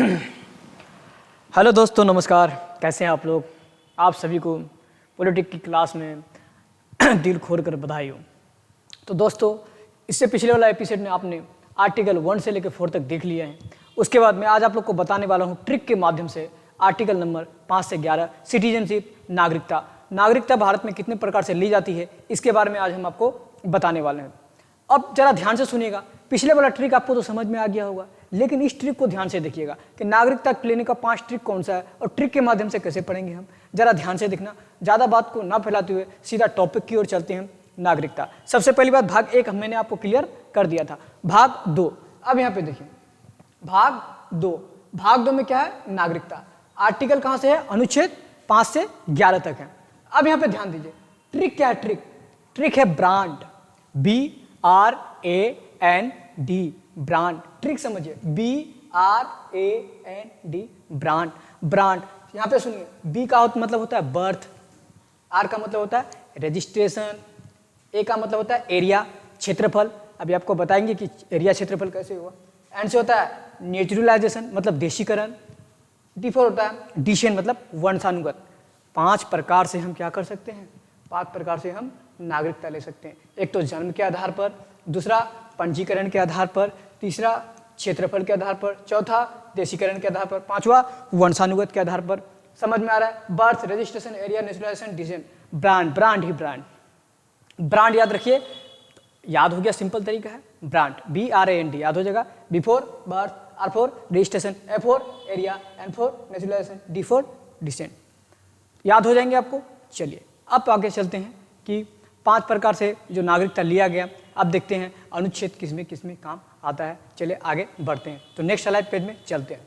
Hello दोस्तों, नमस्कार। कैसे हैं आप लोग? आप सभी को पॉलिटिक्स की क्लास में दिल खोल कर बधाई हो। तो दोस्तों, इससे पिछले वाला एपिसोड में आपने आर्टिकल 1 से लेकर 4 तक देख लिया है। उसके बाद मैं आज आप लोग को बताने वाला हूँ ट्रिक के माध्यम से आर्टिकल नंबर 5 से 11 सिटीजनशिप, नागरिकता। नागरिकता भारत में कितने प्रकार से ली जाती है, इसके बारे में आज हम आपको बताने वाले हैं। अब जरा ध्यान से सुनिएगा। पिछले वाला ट्रिक आपको तो समझ में आ गया होगा, लेकिन इस ट्रिक को ध्यान से देखिएगा कि नागरिकता लेने का 5 ट्रिक कौन सा है और ट्रिक के माध्यम से कैसे पढ़ेंगे हम। जरा ध्यान से देखना, ज़्यादा बात को ना फैलाते हुए सीधा टॉपिक की ओर चलते हैं। नागरिकता, सबसे पहली बात भाग 1 मैंने आपको क्लियर कर दिया था। भाग 2, अब यहाँ पे देखिए भाग 2। भाग 2 में क्या है? नागरिकता। आर्टिकल कहाँ से है? अनुच्छेद 5 से 11 तक है। अब यहाँ पे ध्यान दीजिए, ट्रिक क्या है? ट्रिक है ब्रांड, BRAND, ब्रांड। ट्रिक समझिए, BRAND, ब्रांड। यहाँ पे सुनिए, B का मतलब होता है बर्थ, R का मतलब होता है रजिस्ट्रेशन, A का मतलब होता है एरिया, क्षेत्रफल। अभी आपको बताएंगे कि एरिया क्षेत्रफल कैसे हुआ। N से होता है नेचुरलाइजेशन, मतलब देशीकरण। D for होता है डिशन, मतलब वंशानुगत। 5 प्रकार से हम क्या कर सकते हैं? 5 प्रकार से हम नागरिकता ले सकते हैं। एक तो जन्म के आधार पर, दूसरा पंजीकरण के आधार पर, तीसरा क्षेत्रफल के आधार पर, चौथा देशीकरण के आधार पर, पांचवा वंशानुगत के आधार पर। समझ में आ रहा है? Birth, registration, area, naturalisation, decision. Brand ही ब्रांड याद रखिए, याद हो गया, सिंपल तरीका है। ब्रांड BRAND याद हो जाएगा। B for birth, R for registration, A for area, N for naturalisation, D for decision. याद हो जाएंगे आपको। चलिए अब आगे चलते हैं कि 5 प्रकार से जो नागरिकता लिया गया। अब देखते हैं अनुच्छेद किसमें काम आता है। चलिए आगे बढ़ते हैं। तो नेक्स्ट स्लाइड पेज में चलते हैं।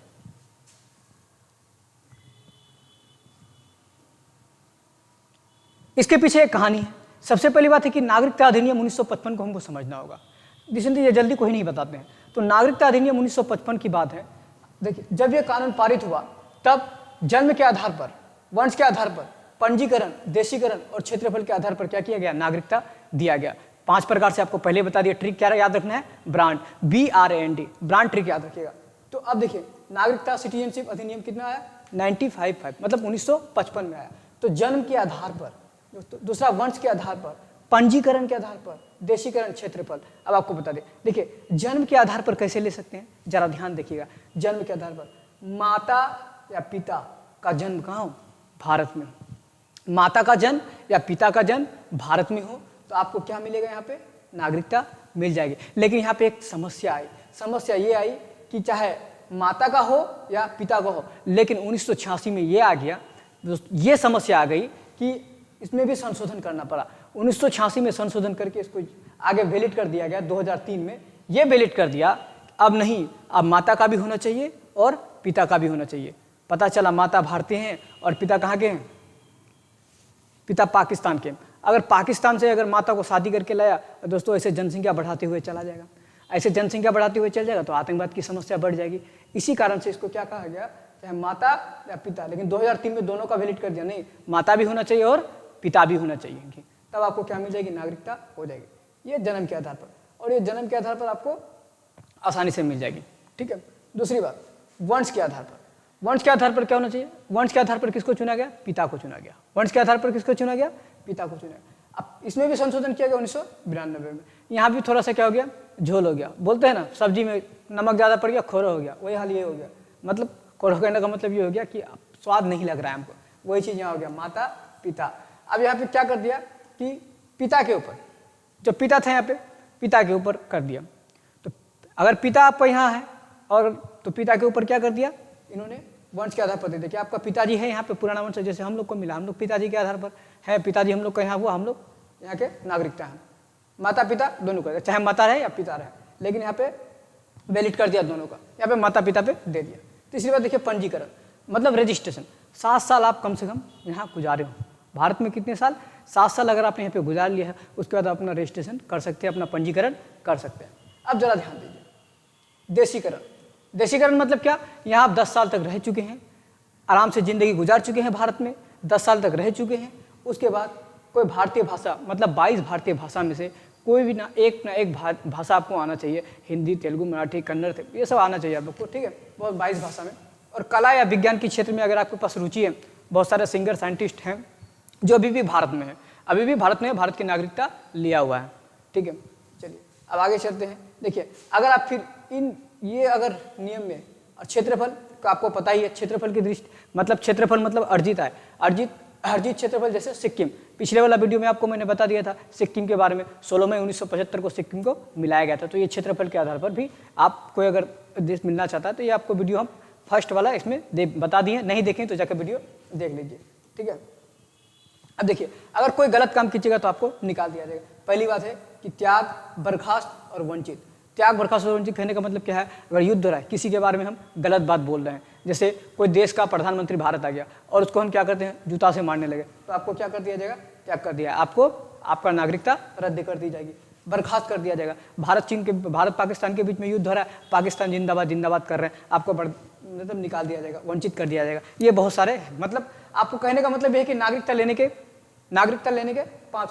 इसके पीछे एक कहानी है। सबसे पहली बात है कि नागरिकता अधिनियम 1955 को हमको समझना होगा। ये जल्दी कोई नहीं बताते हैं। तो नागरिकता अधिनियम 1955 की बात है। देखिए, जब यह कानून पारित हुआ तब जन्म के आधार पर, वंश के आधार पर, पंजीकरण, देशीकरण और क्षेत्रफल के आधार पर क्या किया गया? नागरिकता दिया गया। 5 प्रकार से आपको पहले बता दिया। ट्रिक क्या याद रखना है? ब्रांड, BRAND, ब्रांड ट्रिक याद रखिएगा। तो अब देखिए, नागरिकता सिटीजनशिप अधिनियम कितना आया? 1955, मतलब 1955 में आया। तो जन्म के आधार पर, दूसरा वंश के आधार पर, पंजीकरण के आधार पर, देशीकरण, क्षेत्रफल। अब आपको बता दें, देखिए जन्म के आधार पर कैसे ले सकते हैं, जरा ध्यान देखिएगा। जन्म के आधार पर माता या पिता का जन्म कहाँ हो? भारत में हो। माता का जन्म या पिता का जन्म भारत में हो तो आपको क्या मिलेगा? यहाँ पे नागरिकता मिल जाएगी। लेकिन यहाँ पे एक समस्या आई। समस्या ये आई कि चाहे माता का हो या पिता का हो, लेकिन 1986 में ये आ गया, ये समस्या आ गई कि इसमें भी संशोधन करना पड़ा। 1986 में संशोधन करके इसको आगे वैलिड कर दिया गया। 2003 में ये वैलिड कर दिया, अब नहीं, अब माता का भी होना चाहिए और पिता का भी होना चाहिए। पता चला माता भारतीय हैं और पिता कहाँ के हैं? पिता पाकिस्तान के। अगर पाकिस्तान से अगर माता को शादी करके लाया दोस्तों, ऐसे जनसंख्या बढ़ाते हुए चला जाएगा। ऐसे जनसंख्या बढ़ाते हुए चल जाएगा तो आतंकवाद की समस्या बढ़ जाएगी। इसी कारण से इसको क्या कहा गया? चाहे माता या पिता। लेकिन 2003 में दोनों का वैलिड कर दिया, नहीं, माता भी होना चाहिए और पिता भी होना चाहिए। तब आपको क्या मिल जाएगी? नागरिकता हो जाएगी। ये जन्म के आधार पर, और ये जन्म के आधार पर आपको आसानी से मिल जाएगी। ठीक है। दूसरी बात, वंश के आधार पर। वंश के आधार पर क्या होना चाहिए? वंश के आधार पर किसको चुना गया? पिता को चुना गया। वंश के आधार पर किसको चुना गया? पिता को चुना गया। अब इसमें भी संशोधन किया गया 1992 में। यहाँ भी थोड़ा सा क्या हो गया? झोल हो गया। बोलते हैं ना, सब्जी में नमक ज़्यादा पड़ गया, खोरा हो गया। वही हाल ये हो गया। मतलब खोरा कहने का मतलब ये हो गया कि स्वाद नहीं लग रहा है हमको। वही चीज़ यहाँ हो गया, माता पिता। अब यहाँ पे क्या कर दिया कि पिता के ऊपर, जो पिता थे यहाँ पे, पिता के ऊपर कर दिया। तो अगर पिता आपका यहाँ है और तो पिता के ऊपर क्या कर दिया इन्होंने? वंश के आधार पर दे दिया कि आपका पिताजी है यहाँ पे पुराना वंश, जैसे हम लोग को मिला, हम लोग पिताजी के आधार पर है, पिताजी हम लोग का यहाँ हुआ, हम लोग यहाँ के नागरिकता हैं। माता पिता दोनों का, चाहे माता रहे या पिता रहे, लेकिन यहाँ पे वैलिड कर दिया दोनों का। यहाँ पे माता पिता पे दे दिया। तीसरी बात देखिए, पंजीकरण, मतलब रजिस्ट्रेशन। 7 साल आप कम से कम यहाँ गुजारे हो। भारत में कितने साल? 7 साल अगर आपने यहाँ पे गुजार लिया है, उसके बाद अपना रजिस्ट्रेशन कर सकते हैं, अपना पंजीकरण कर सकते हैं। अब जरा ध्यान दीजिए, देशीकरण। देशीकरण मतलब क्या? यहाँ आप 10 साल तक रह चुके हैं, आराम से ज़िंदगी गुजार चुके हैं भारत में, 10 साल तक रह चुके हैं। उसके बाद कोई भारतीय भाषा, मतलब 22 भारतीय भाषा में से कोई भी ना एक भाषा आपको आना चाहिए। हिंदी, तेलुगु, मराठी, कन्नड़, ये सब आना चाहिए आप लोग को। ठीक है, बहुत 22 भाषा में और कला या विज्ञान के क्षेत्र में अगर आपके पास रुचि है, बहुत सारे सिंगर साइंटिस्ट हैं जो अभी भी भारत में है, अभी भी भारत में भारत की नागरिकता लिया हुआ है। ठीक है, चलिए अब आगे चलते हैं। देखिए अगर आप फिर ये अगर नियम में और क्षेत्रफल का आपको पता ही है, क्षेत्रफल की दृष्टि मतलब क्षेत्रफल मतलब अर्जित है, अर्जित क्षेत्रफल जैसे सिक्किम, पिछले वाला वीडियो में आपको मैंने बता दिया था सिक्किम के बारे में, 16 मई 1975 को सिक्किम को मिलाया गया था। तो ये क्षेत्रफल के आधार पर भी आप कोई अगर देश मिलना चाहता है तो ये आपको वीडियो हम फर्स्ट वाला इसमें बता दिए, नहीं देखें तो जाकर वीडियो देख लीजिए। ठीक है, अब देखिए अगर कोई गलत काम कीजिएगा तो आपको निकाल दिया जाएगा। पहली बात है कि त्याग, बर्खास्त और वंचित। त्याग, बर्खास्त और वंचित कहने का मतलब क्या है, अगर युद्ध हो रहा है, किसी के बारे में हम गलत बात बोल रहे हैं, जैसे कोई देश का प्रधानमंत्री भारत आ गया और उसको हम क्या करते हैं, जूता से मारने लगे, तो आपको क्या कर दिया जाएगा, त्याग कर दिया, आपको आपका नागरिकता रद्द कर दी जाएगी, बर्खास्त कर दिया जाएगा। भारत पाकिस्तान के बीच में युद्ध हो रहा है, पाकिस्तान जिंदाबाद जिंदाबाद कर रहे हैं, आपको मतलब निकाल दिया जाएगा, वंचित कर दिया जाएगा। ये बहुत सारे मतलब आपको कहने का मतलब यह है कि नागरिकता लेने के 5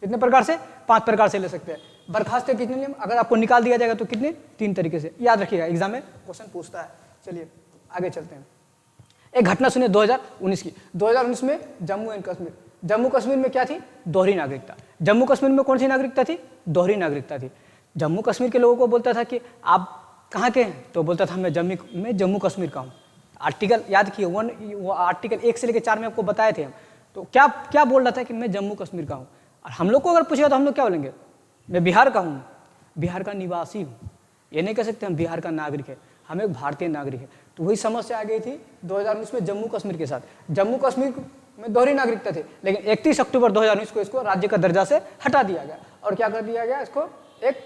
कितने प्रकार से, 5 प्रकार से ले सकते हैं। बर्खास्त के कितने नियम, अगर आपको निकाल दिया जाएगा तो कितने, 3 तरीके से, याद रखिएगा, एग्जाम में क्वेश्चन पूछता है। चलिए आगे चलते हैं। एक घटना सुनिए 2019 की। 2019 में जम्मू कश्मीर में क्या थी, दोहरी नागरिकता। जम्मू कश्मीर में कौन सी नागरिकता थी, दोहरी नागरिकता थी। जम्मू कश्मीर के लोगों को बोलता था कि आप कहाँ के हैं, तो बोलता था मैं जम्मू कश्मीर का हूँ। आर्टिकल याद किए, वो आर्टिकल 1 से लेकर 4 में आपको बताए थे हम। तो क्या क्या बोल रहा था कि मैं जम्मू कश्मीर का हूँ। और हम लोग को अगर पूछेगा तो हम लोग क्या बोलेंगे, मैं बिहार का हूँ, बिहार का निवासी हूँ। ये नहीं कह सकते हम बिहार का नागरिक है, हम एक भारतीय नागरिक है। तो वही समस्या आ गई थी 2019 में जम्मू कश्मीर के साथ। जम्मू कश्मीर में दोहरी नागरिकता थी, लेकिन 31 अक्टूबर 2019 को इसको राज्य का दर्जा से हटा दिया गया और क्या कर दिया गया, इसको एक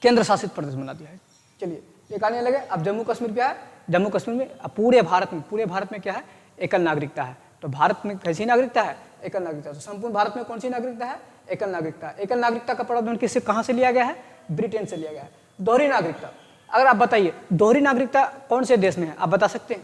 केंद्र शासित प्रदेश बना दिया है। चलिए ये कहने लगे अब जम्मू कश्मीर क्या है, जम्मू कश्मीर में पूरे भारत में क्या है, एकल नागरिकता है। तो भारत में कैसी नागरिकता है, एकल नागरिकता। तो संपूर्ण भारत में कौन सी नागरिकता है, एकल नागरिकता। एकल नागरिकता का प्रावधान किससे, कहाँ से लिया गया है, ब्रिटेन से लिया गया है। दोहरी नागरिकता, अगर आप बताइए दोहरी नागरिकता कौन से देश में है, आप बता सकते हैं।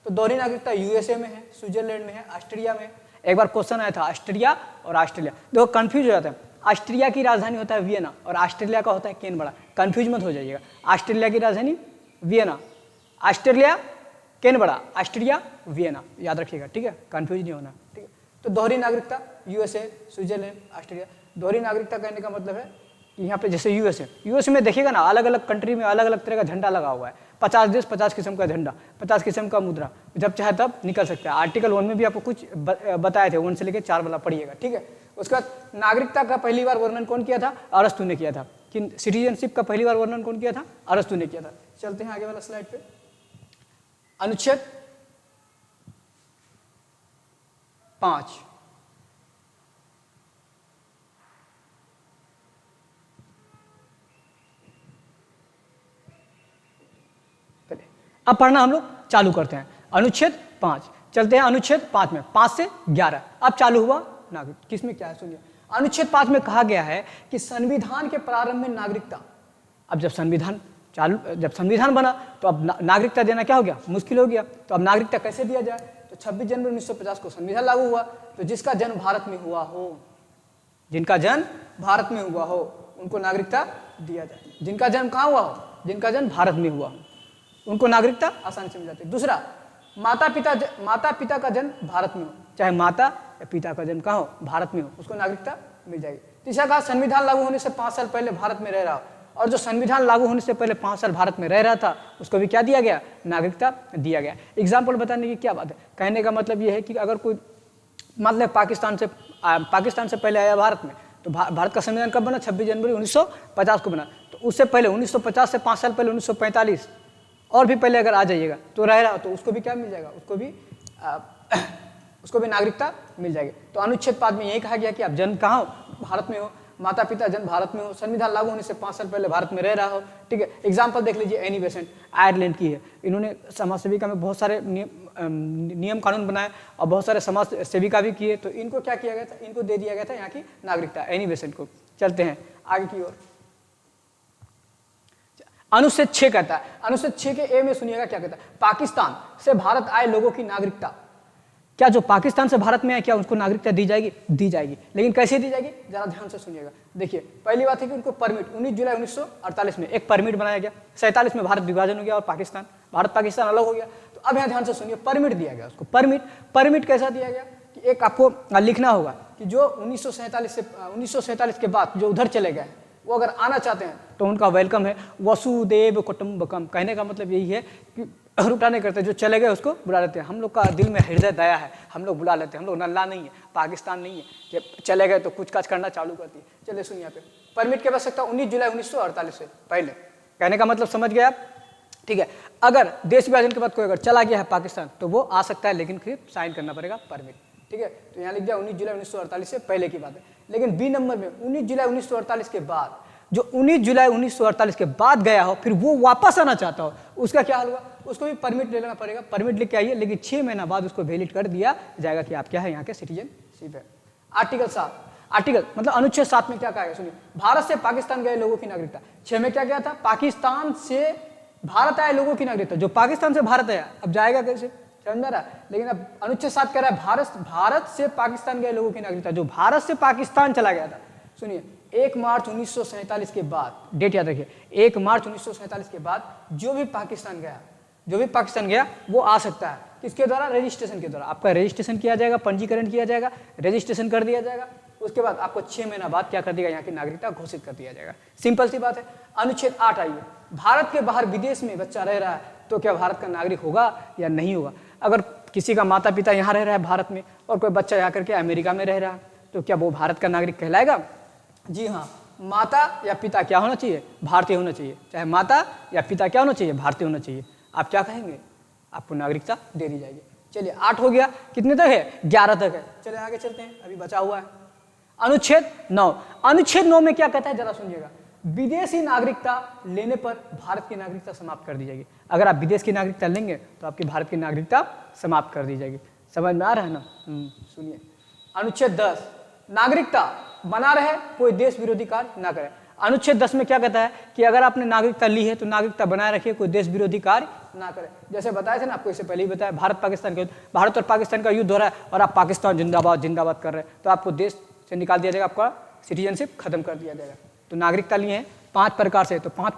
तो दोहरी नागरिकता यूएसए में है, स्विट्जरलैंड में है, ऑस्ट्रिया में। एक बार क्वेश्चन आया था ऑस्ट्रिया और ऑस्ट्रेलिया, देखो कंफ्यूज हो जाता है। ऑस्ट्रिया की राजधानी होता है वियना और ऑस्ट्रेलिया का होता है कैनबरा, कंफ्यूज मत हो जाइएगा। ऑस्ट्रेलिया की राजधानी Vienna, Australia Canberra, Austria Vienna, याद रखिएगा, ठीक है, कंफ्यूज नहीं होना, ठीक है। तो दोहरी नागरिकता यूएसए, स्विट्जरलैंड, ऑस्ट्रेलिया। दोहरी नागरिकता कहने का मतलब है कि यहाँ पे जैसे यूएसए में देखिएगा ना, अलग अलग कंट्री में अलग अलग तरह का झंडा लगा हुआ है, 50 देश 50 किस्म का झंडा, 50 किस्म का मुद्रा, जब चाहे तब निकल सकता है। आर्टिकल 1 में भी आपको कुछ बताए थे, 1 से लेकर 4 वाला पढ़िएगा, ठीक है। उसके बाद नागरिकता का पहली बार वर्णन कौन किया था, अरस्तु ने किया था। कि सिटीजनशिप का पहली बार वर्णन कौन किया था, अरस्तु ने किया था। चलते हैं आगे वाला स्लाइड पे। अनुच्छेद 5, अब पढ़ना हम लोग चालू करते हैं। अनुच्छेद 5, चलते हैं अनुच्छेद 5 में, 5 से 11। अब चालू हुआ नागरिक, किसमें क्या है सुनिए। अनुच्छेद 5 में कहा गया है कि संविधान के प्रारंभ में नागरिकता, अब जब संविधान बना तो अब नागरिकता देना क्या हो गया, मुश्किल हो गया। तो अब नागरिकता कैसे दिया जाए, तो 26 जनवरी 1950 को संविधान लागू हुआ। तो जिसका जन्म भारत में हुआ हो, जिनका जन्म भारत में हुआ हो, उनको नागरिकता दिया जाए। जिनका जन्म कहाँ हुआ हो, जिनका जन्म भारत में हुआ हो, उनको नागरिकता आसानी से मिल जाती है। दूसरा, माता पिता का जन्म भारत में हो, चाहे माता या पिता का जन्म कहाँ हो, भारत में हो, उसको नागरिकता मिल जाएगी। तीसरा कहा, संविधान लागू होने से 5 साल पहले भारत में रह रहा हो, और जो संविधान लागू होने से पहले 5 साल भारत में रह रहा था उसको भी क्या दिया गया, नागरिकता दिया गया। एग्जाम्पल बताने की क्या बात है, कहने का मतलब यह है कि अगर कोई मतलब पाकिस्तान से पहले आया भारत में, तो भारत का संविधान कब बना, 26 जनवरी 1950 को बना। तो उससे पहले 1950 से 5 साल पहले 1945 और भी पहले अगर आ जाइएगा तो रह रहा, तो उसको भी क्या मिल जाएगा, उसको भी नागरिकता मिल जाएगी। तो अनुच्छेद 5 में यही कहा गया कि आप जन्म कहाँ हो, भारत में हो, माता पिता जन्म भारत में हो, संविधान लागू होने से 5 साल पहले भारत में रह रहा हो, ठीक है। एग्जाम्पल देख लीजिए, एनी बेसेंट आयरलैंड की है। इन्होंने समाज सेविका में बहुत सारे नियम कानून बनाए और बहुत सारे समाज सेविका भी किए। तो इनको क्या किया गया था, इनको दे दिया गया था यहाँ की नागरिकता, एनी बेसेंट को। चलते हैं आगे की ओर। अनुच्छेद 6 कहता है, अनुच्छेद 6 के ए में सुनिएगा क्या कहता है, पाकिस्तान से भारत आए लोगों की नागरिकता, क्या जो पाकिस्तान से भारत में है क्या उनको नागरिकता दी जाएगी, दी जाएगी। लेकिन कैसे दी जाएगी, जरा ध्यान से सुनिएगा। देखिए पहली बात है कि उनको परमिट 19 जुलाई 1948 में एक परमिट बनाया गया। 47 में भारत विभाजन हो गया और भारत पाकिस्तान अलग हो गया। तो अब यहाँ ध्यान से सुनिए, परमिट दिया गया उसको। परमिट कैसा दिया गया कि एक आपको लिखना होगा कि जो 1947 के बाद जो उधर चले गए वो अगर आना चाहते हैं तो उनका वेलकम है। वसुदेव कुटुंबकम, कहने का मतलब यही है कि रुटा नहीं करते, जो चले गए उसको बुला लेते हैं। हम लोग का दिल में हृदय दया है, हम लोग बुला लेते हैं। हम लोग नल्ला नहीं है, पाकिस्तान नहीं है कि चले गए तो कुछ काज करना चालू कर दिए। चलिए सुनिए यहाँ पे परमिट की आवश्यकता 19 जुलाई 1948 से पहले, कहने का मतलब समझ गए आप, ठीक है। अगर देश विभाजन के बाद कोई अगर चला गया है पाकिस्तान तो वो आ सकता है, लेकिन फिर साइन करना पड़ेगा परमिट, ठीक है। तो यहाँ लिख दिया 19 जुलाई 1948 से पहले की बात है। लेकिन बी नंबर में 19 जुलाई 1948 के बाद, जो 19 जुलाई 1948 के बाद गया हो फिर वो वापस आना चाहता हो, उसका क्या हाल होगा, उसको भी परमिट ले लेना पड़ेगा। परमिट लेके आइए, लेकिन 6 महीना बाद उसको वैलिड कर दिया जाएगा कि आप क्या है, यहाँ के सिटीजनशिप है। आर्टिकल 7, आर्टिकल मतलब अनुच्छेद 7 में क्या कहा है सुनिए, भारत से पाकिस्तान गए लोगों की नागरिकता। 6 में क्या क्या था, पाकिस्तान से भारत आए लोगों की नागरिकता। जो पाकिस्तान से भारत आया अब जाएगा कैसे, समझ में आ रहा है। लेकिन अब अनुच्छेद 7 कह रहा है भारत से पाकिस्तान गए लोगों की नागरिकता। जो भारत से पाकिस्तान चला गया था, सुनिए 1 मार्च 1947 के बाद, डेट याद रखिए, 1 मार्च 1947 के बाद जो भी पाकिस्तान गया वो आ सकता है। किसके द्वारा, रजिस्ट्रेशन के द्वारा। आपका रजिस्ट्रेशन किया जाएगा, पंजीकरण किया जाएगा, रजिस्ट्रेशन कर दिया जाएगा। उसके बाद आपको 6 महीना बाद क्या कर दिया, यहाँ की नागरिकता घोषित कर दिया जाएगा। सिंपल सी बात है। अनुच्छेद 8 आइए, भारत के बाहर विदेश में बच्चा रह रहा है तो क्या भारत का नागरिक होगा या नहीं होगा। अगर किसी का माता पिता यहाँ रह रहा है भारत में और कोई बच्चा यहाँ करके अमेरिका में रह रहा है तो क्या वो भारत का नागरिक कहलाएगा। जी हाँ, माता या पिता क्या होना चाहिए, भारतीय होना चाहिए। चाहे माता या पिता क्या होना चाहिए, भारतीय होना चाहिए। आप क्या कहेंगे, आपको नागरिकता दे दी जाएगी। चलिए 8 हो गया, कितने तक है, 11 तक है। चलिए आगे चलते हैं, अभी बचा हुआ है अनुच्छेद 9। अनुच्छेद 9 में क्या कहता है जरा सुनिएगा, विदेशी नागरिकता लेने पर भारत की नागरिकता समाप्त कर दी जाएगी। अगर आप विदेश की नागरिकता लेंगे तो आपकी भारत की नागरिकता समाप्त कर दी जाएगी। समझ में आ रहा है ना। सुनिए अनुच्छेद 10, नागरिकता बना रहे कोई देश विरोधी कार्य ना करे। अनुच्छेद 10 में क्या कहता है कि अगर आपने नागरिकता ली है तो नागरिकता बनाए रखिए, कोई देश विरोधी कार्य ना करे। जैसे बताया था ना आपको, इससे पहले ही बताया, भारत पाकिस्तान का युद्ध, भारत और पाकिस्तान का युद्ध हो रहा है और आप पाकिस्तान जिंदाबाद जिंदाबाद कर रहे हैं तो आपको देश से निकाल दिया जाएगा, आपका सिटीजनशिप खत्म कर दिया जाएगा। तो नागरिकता लिए हैं 5 प्रकार से, तो 5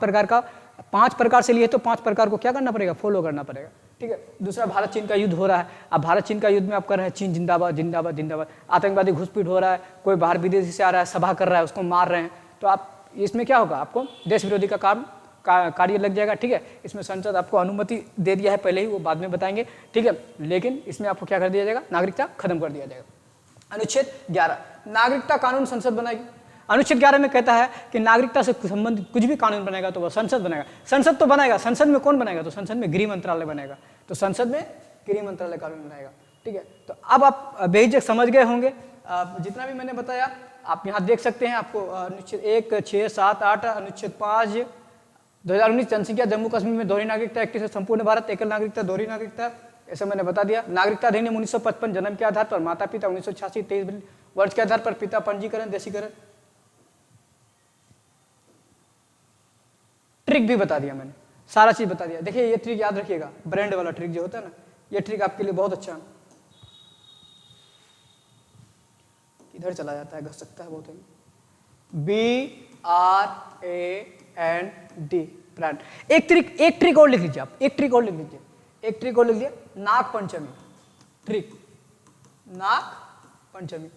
प्रकार से लिए तो 5 प्रकार को क्या करना पड़ेगा, फॉलो करना पड़ेगा, ठीक है। दूसरा, भारत चीन का युद्ध हो रहा है। अब भारत चीन का युद्ध में आप कर रहे हैं चीन जिंदाबाद जिंदाबाद जिंदाबाद। आतंकवादी घुसपैठ हो रहा है, कोई बाहर विदेशी से आ रहा है, सभा कर रहा है, उसको मार रहे हैं, तो आप इसमें क्या होगा, आपको देश विरोधी का कार्य लग जाएगा, ठीक है। इसमें संसद आपको अनुमति दे दिया है पहले ही, वो बाद में बताएंगे, ठीक है। लेकिन इसमें आपको क्या कर दिया जाएगा, नागरिकता खत्म कर दिया जाएगा। अनुच्छेद 11, नागरिकता कानून संसद बनाएगी। अनुच्छेद 11 में कहता है कि नागरिकता से संबंधित कुछ भी कानून बनेगा तो वह संसद बनाएगा। संसद तो बनाएगा, संसद में कौन बनाएगा, तो संसद में गृह मंत्रालय बनाएगा। तो संसद में गृह मंत्रालय कानून बनाएगा, ठीक है। तो अब आप बेहिचक समझ गए होंगे जितना भी मैंने बताया। आप यहाँ देख सकते हैं, आपको अनुच्छेद 1, 6, 7, 8, अनुच्छेद 5, 2019 जनसंख्या जम्मू कश्मीर में दोहरी नागरिकता एक्ट से संपूर्ण भारत एकल नागरिकता दोहरी नागरिकता, ऐसा मैंने बता दिया। नागरिकता अधिनियम 1955 जन्म के आधार पर, माता पिता 1986 23 वर्ष के आधार पर, पिता पंजीकरण देशीकरण, ट्रिक भी बता दिया मैंने, सारा चीज बता दिया। देखिए ये ट्रिक याद रखिएगा, ब्रांड वाला ट्रिक जो होता है ना, ये ट्रिक आपके लिए बहुत अच्छा है। इधर चला जाता है, घस सकता है बहुत है। BRAND, brand. एक ट्रिक और लिख लीजिए आप, एक ट्रिक और लिख लीजिए, नाग पंचमी ट्रिक, नाग पंचमी।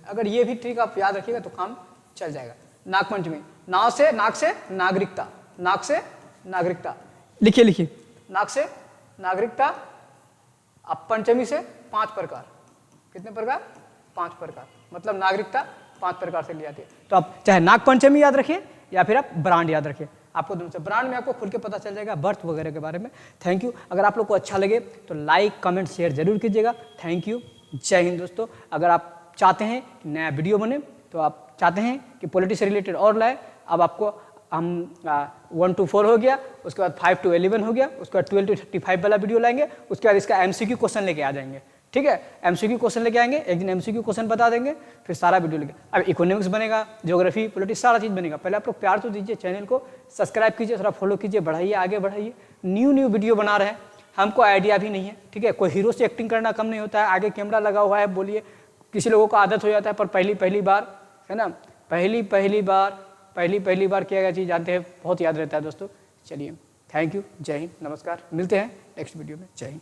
अगर ये भी ट्रिक आप याद रखिएगा तो काम चल जाएगा। नाग पंचमी, नाग से नागरिकता, लिखिए नाग से नागरिकता। अब पंचमी से 5 प्रकार, कितने प्रकार, 5 प्रकार, मतलब नागरिकता 5 प्रकार से ली जाती है। तो आप चाहे नाग पंचमी याद रखिए या फिर आप ब्रांड याद रखिए, आपको दोनों से। ब्रांड में आपको खुल के पता चल जाएगा बर्थ वगैरह के बारे में। Thank you. अगर आप लोग को अच्छा लगे तो लाइक कमेंट शेयर जरूर कीजिएगा। थैंक यू, जय हिंद दोस्तों। अगर आप चाहते हैं कि नया वीडियो बने, तो आप चाहते हैं कि पॉलिटिक्स से रिलेटेड और लाए, अब आपको हम 1 to 4 हो गया, उसके बाद 5 to 11 हो गया, उसके बाद 12 to 35 वाला वीडियो लाएंगे, उसके बाद इसका MCQ क्वेश्चन लेके आ जाएंगे, ठीक है। MCQ क्वेश्चन लेके आएंगे, एक दिन MCQ क्वेश्चन बता देंगे, फिर सारा वीडियो लेके। अब इकोनॉमिक्स बनेगा, ज्योग्राफी, पॉलिटिक्स, सारा चीज़ बनेगा। पहले आप लोग प्यार तो दीजिए, चैनल को सब्सक्राइब कीजिए, थोड़ा फॉलो कीजिए, बढ़ाइए, आगे बढ़ाइए। न्यू वीडियो बना रहे हैं, हमको आइडिया भी नहीं है, ठीक है। कोई हीरो से एक्टिंग करना कम नहीं होता है, आगे कैमरा लगा हुआ है, बोलिए। किसी लोगों को आदत हो जाता है, पर पहली बार है ना, पहली बार किया गया चीज़ जानते हैं, बहुत याद रहता है दोस्तों। चलिए। थैंक यू, जय हिंद, नमस्कार, मिलते हैं नेक्स्ट वीडियो में, जय हिंद।